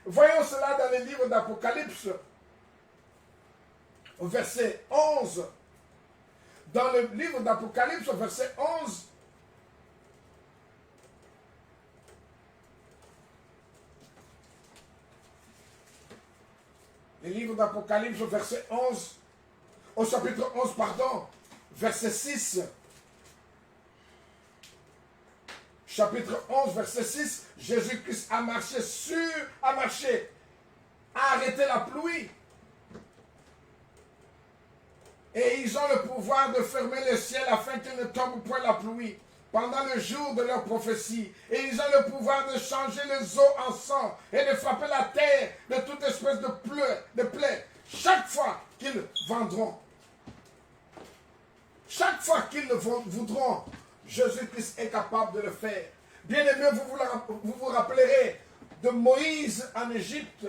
A: Voyons cela dans le livre d'Apocalypse, au verset 11. Dans le livre d'Apocalypse, au verset 11, Le livre d'Apocalypse au verset 11, au chapitre 11, pardon, verset 6. Chapitre 11, verset 6, Jésus-Christ a marché, a arrêté la pluie. Et ils ont le pouvoir de fermer le ciel afin qu'il ne tombe point la pluie pendant le jour de leur prophétie. Et ils ont le pouvoir de changer les eaux en sang et de frapper la terre de toute espèce de plaie chaque fois qu'ils vendront. Chaque fois qu'ils le voudront, Jésus-Christ est capable de le faire. Bien-aimés, vous vous rappellerez de Moïse en Égypte,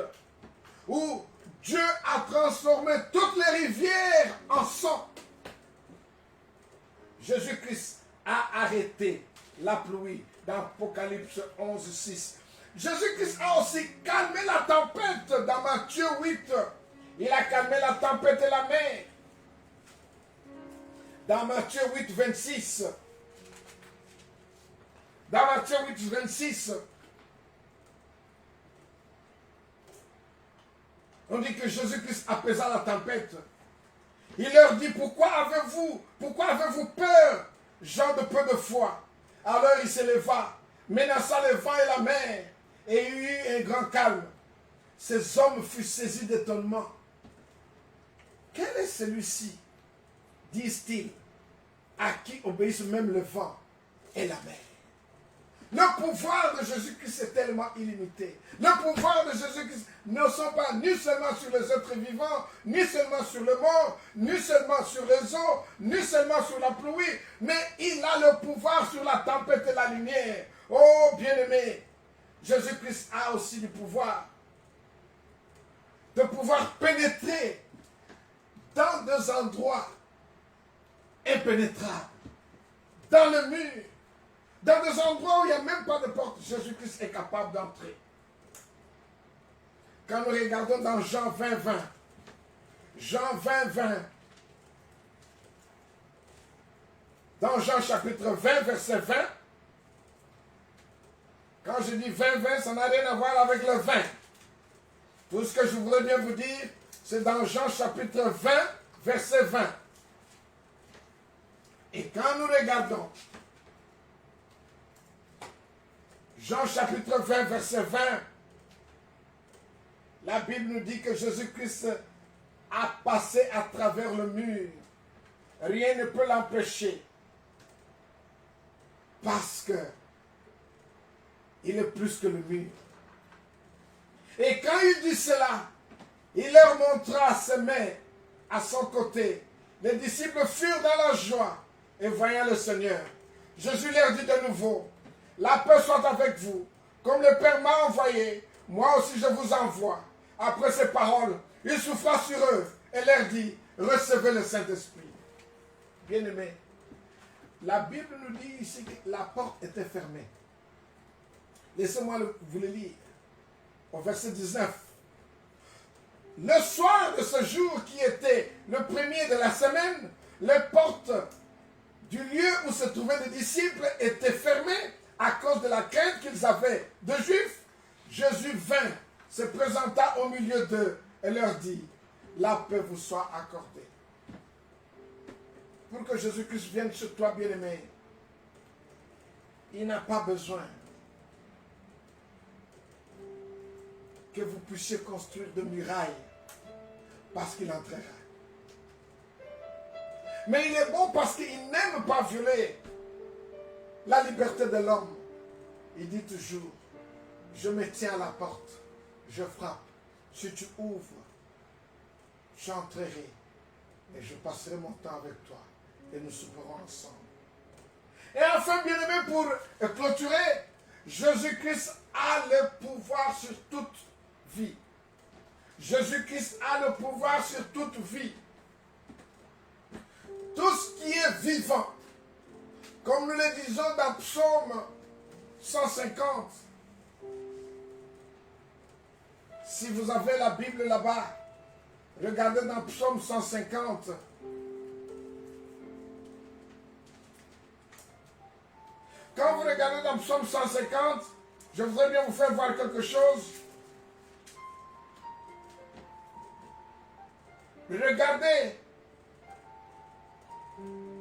A: où Dieu a transformé toutes les rivières en sang. Jésus-Christ a arrêté la pluie dans Apocalypse 11, 6. Jésus-Christ a aussi calmé la tempête dans Matthieu 8. Il a calmé la tempête et la mer. Dans Matthieu 8, 26. Dans Matthieu 8, 26. On dit que Jésus-Christ apaisa la tempête. Il leur dit, pourquoi avez-vous peur, gens de peu de foi? Alors il s'éleva, menaça le vent et la mer, et il y eut un grand calme. Ces hommes furent saisis d'étonnement. Quel est celui-ci, disent-ils, à qui obéissent même le vent et la mer? Le pouvoir de Jésus-Christ est tellement illimité. Le pouvoir de Jésus-Christ ne sont pas ni seulement sur les êtres vivants, ni seulement sur le monde, ni seulement sur les eaux, ni seulement sur la pluie, mais il a le pouvoir sur la tempête et la lumière. Oh, bien-aimé, Jésus-Christ a aussi le pouvoir de pouvoir pénétrer dans des endroits impénétrables, dans le mur, dans des endroits où il n'y a même pas de porte. Jésus-Christ est capable d'entrer. Quand nous regardons dans Jean 20, 20, Jean 20, 20, dans Jean chapitre 20, verset 20, quand je dis 20, 20, ça n'a rien à voir avec le vin. Tout ce que je voudrais bien vous dire, c'est dans Jean chapitre 20, verset 20. Et quand nous regardons Jean chapitre 20, verset 20, la Bible nous dit que Jésus-Christ a passé à travers le mur. Rien ne peut l'empêcher. Parce que il est plus que le mur. Et quand il dit cela, il leur montra ses mains à son côté. Les disciples furent dans la joie et voyant le Seigneur. Jésus leur dit de nouveau, la paix soit avec vous. Comme le Père m'a envoyé, moi aussi je vous envoie. Après ces paroles, il souffla sur eux et leur dit, recevez le Saint-Esprit. Bien-aimés, la Bible nous dit ici que la porte était fermée. Laissez-moi vous le lire. Au verset 19. Le soir de ce jour qui était le premier de la semaine, les portes du lieu où se trouvaient les disciples étaient fermées à cause de la crainte qu'ils avaient de Juifs. Jésus vint, se présenta au milieu d'eux et leur dit, la paix vous soit accordée. Pour que Jésus-Christ vienne sur toi, bien-aimé, il n'a pas besoin que vous puissiez construire de murailles parce qu'il entrera. Mais il est bon parce qu'il n'aime pas violer la liberté de l'homme. Il dit toujours, je me tiens à la porte, je frappe. Si tu ouvres, j'entrerai et je passerai mon temps avec toi et nous souperons ensemble. Et enfin, bien-aimé, pour clôturer, Jésus-Christ a le pouvoir sur toute vie. Jésus-Christ a le pouvoir sur toute vie. Tout ce qui est vivant, comme nous le disons dans Psaume 150. Si vous avez la Bible là-bas, regardez dans Psaume 150. Quand vous regardez dans Psaume 150, je voudrais bien vous faire voir quelque chose. Regardez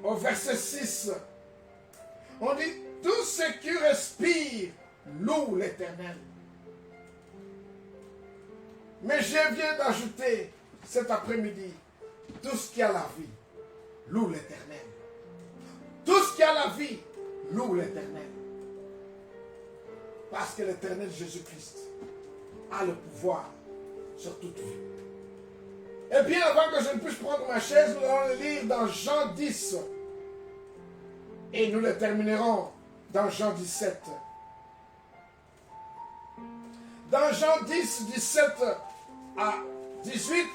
A: au verset 6. On dit, tout ce qui respire loue l'Éternel. Mais je viens d'ajouter cet après-midi, tout ce qui a la vie loue l'Éternel. Tout ce qui a la vie loue l'Éternel. Parce que l'Éternel Jésus-Christ a le pouvoir sur toute vie. Et bien avant que je ne puisse prendre ma chaise, nous allons le lire dans Jean 10. Et nous le terminerons dans Jean 17. Dans Jean 10, 17 à 18,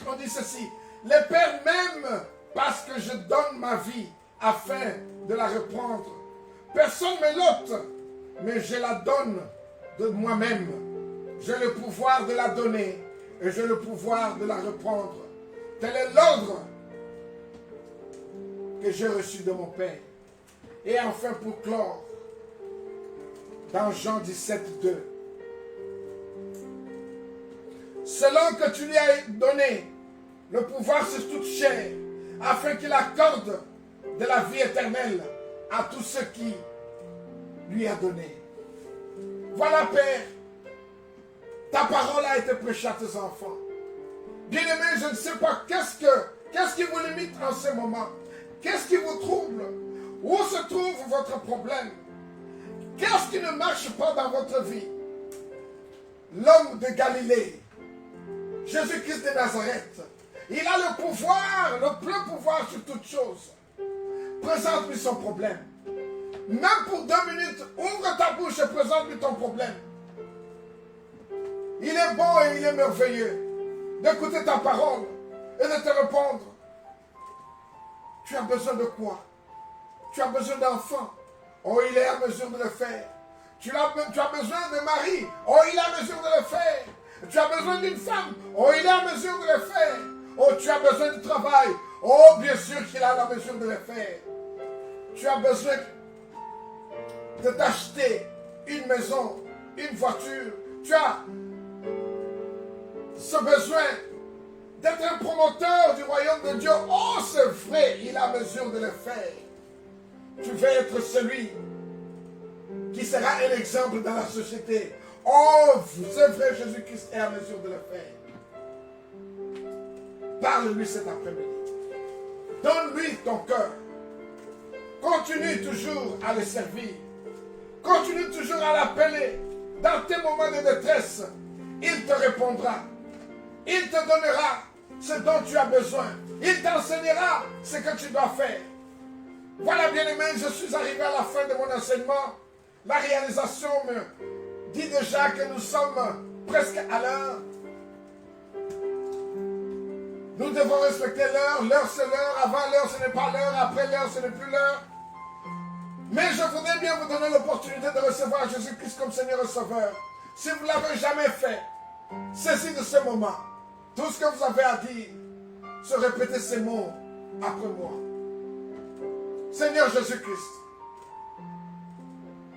A: on dit ceci. Le Père m'aime parce que je donne ma vie afin de la reprendre. Personne ne me l'ôte, mais je la donne de moi-même. J'ai le pouvoir de la donner et j'ai le pouvoir de la reprendre. Tel est l'ordre que j'ai reçu de mon Père. Et enfin pour clore, dans Jean 17, 2. Selon que tu lui as donné le pouvoir sur toute chair, afin qu'il accorde de la vie éternelle à tous ceux qui lui a donné. Voilà, Père, ta parole a été prêchée à tes enfants. Bien-aimés, je ne sais pas qu'est-ce qui vous limite en ce moment. Qu'est-ce qui vous trouble? Où se trouve votre problème? Qu'est-ce qui ne marche pas dans votre vie? L'homme de Galilée, Jésus-Christ de Nazareth, il a le pouvoir, le plein pouvoir sur toutes choses. Présente-lui son problème. Même pour 2 minutes, ouvre ta bouche et présente-lui ton problème. Il est bon et il est merveilleux d'écouter ta parole et de te répondre. Tu as besoin de quoi? Tu as besoin d'enfants. Oh, il est à mesure de le faire. Tu as besoin de mari. Oh, il est à mesure de le faire. Tu as besoin d'une femme. Oh, il est à mesure de le faire. Oh, tu as besoin de travail. Oh, bien sûr qu'il a la mesure de le faire. Tu as besoin de t'acheter une maison, une voiture. Tu as ce besoin d'être un promoteur du royaume de Dieu. Oh, c'est vrai, il a mesure de le faire. Tu veux être celui qui sera un exemple dans la société. Oh, c'est vrai, Jésus-Christ est à mesure de le faire. Parle-lui cet après-midi. Donne-lui ton cœur. Continue toujours à le servir. Continue toujours à l'appeler. Dans tes moments de détresse, il te répondra. Il te donnera ce dont tu as besoin. Il t'enseignera ce que tu dois faire. Voilà, bien-aimé, je suis arrivé à la fin de mon enseignement. La réalisation me dit déjà que nous sommes presque à l'heure. Nous devons respecter l'heure. L'heure, c'est l'heure. Avant l'heure, ce n'est pas l'heure. Après l'heure, ce n'est plus l'heure. Mais je voudrais bien vous donner l'opportunité de recevoir Jésus-Christ comme Seigneur et Sauveur. Si vous ne l'avez jamais fait, saisis de ce moment. Tout ce que vous avez à dire, se répétez ces mots après moi. Seigneur Jésus-Christ,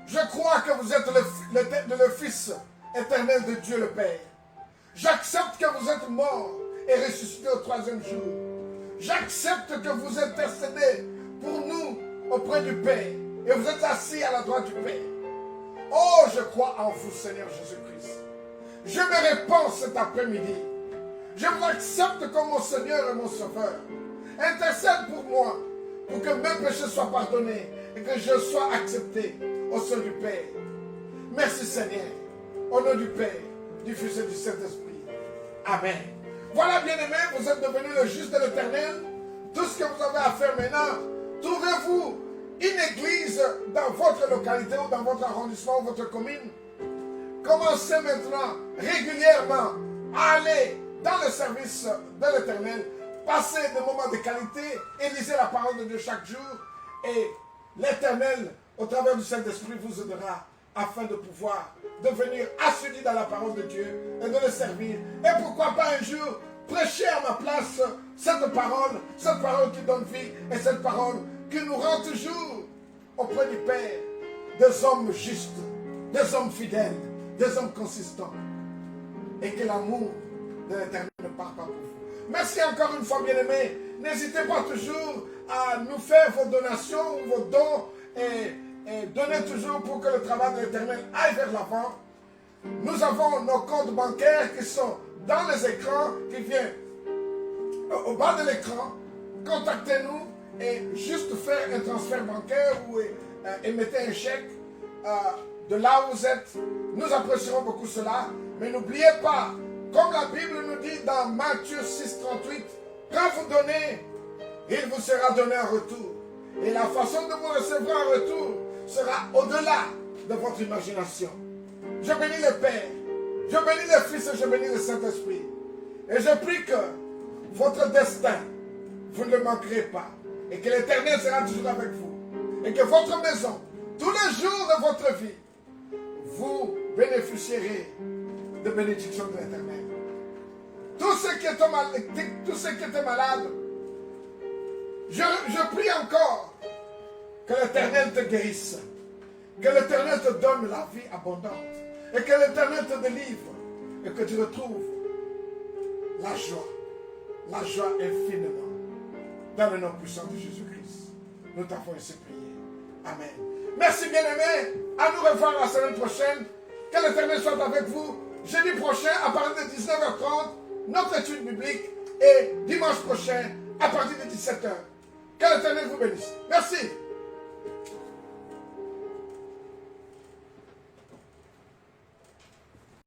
A: je crois que vous êtes le Fils éternel de Dieu le Père. J'accepte que vous êtes mort et ressuscité au 3e jour. J'accepte que vous intercédez pour nous auprès du Père et vous êtes assis à la droite du Père. Oh, je crois en vous, Seigneur Jésus-Christ. Je me répands cet après-midi. Je vous accepte comme mon Seigneur et mon Sauveur. Intercède pour moi, pour que mes péchés soient pardonnés et que je sois accepté au sein du Père. Merci Seigneur, au nom du Père, du Fils et du Saint-Esprit. Amen. Voilà, bien-aimés, vous êtes devenus le juste de l'Éternel. Tout ce que vous avez à faire maintenant, trouvez-vous une église dans votre localité ou dans votre arrondissement ou votre commune. Commencez maintenant régulièrement à aller dans le service de l'Éternel. Passez des moments de qualité et lisez la parole de Dieu chaque jour. Et l'Éternel, au travers du Saint-Esprit, vous aidera afin de pouvoir devenir assidu dans la parole de Dieu et de le servir. Et pourquoi pas un jour prêcher à ma place cette parole qui donne vie et cette parole qui nous rend toujours auprès du Père des hommes justes, des hommes fidèles, des hommes consistants. Et que l'amour de l'Éternel ne part pas pour vous. Merci encore une fois, bien-aimés. N'hésitez pas toujours à nous faire vos donations ou vos dons et donnez toujours pour que le travail de l'Éternel aille vers l'avant. Nous avons nos comptes bancaires qui sont dans les écrans, qui viennent au bas de l'écran. Contactez-nous et juste faire un transfert bancaire ou émettez un chèque de là où vous êtes. Nous apprécierons beaucoup cela. Mais n'oubliez pas, comme la Bible nous dit dans Matthieu 6,38, quand vous donnez, il vous sera donné en retour. Et la façon de vous recevoir en retour sera au-delà de votre imagination. Je bénis le Père, je bénis le Fils et je bénis le Saint-Esprit. Et je prie que votre destin, vous ne le manquerez pas. Et que l'Éternel sera toujours avec vous. Et que votre maison, tous les jours de votre vie, vous bénéficierez de bénédictions de l'Éternel. Tous ceux qui étaient malades, je prie encore que l'Éternel te guérisse. Que l'Éternel te donne la vie abondante. Et que l'Éternel te délivre. Et que tu retrouves la joie infiniment. Dans le nom puissant de Jésus-Christ. Nous t'avons ainsi prié. Amen. Merci bien-aimés. À nous revoir la semaine prochaine. Que l'Éternel soit avec vous. Jeudi prochain, à partir de 19h30, notre étude biblique. Et dimanche prochain, à partir de 17h. Que l'Éternel vous bénisse. Merci.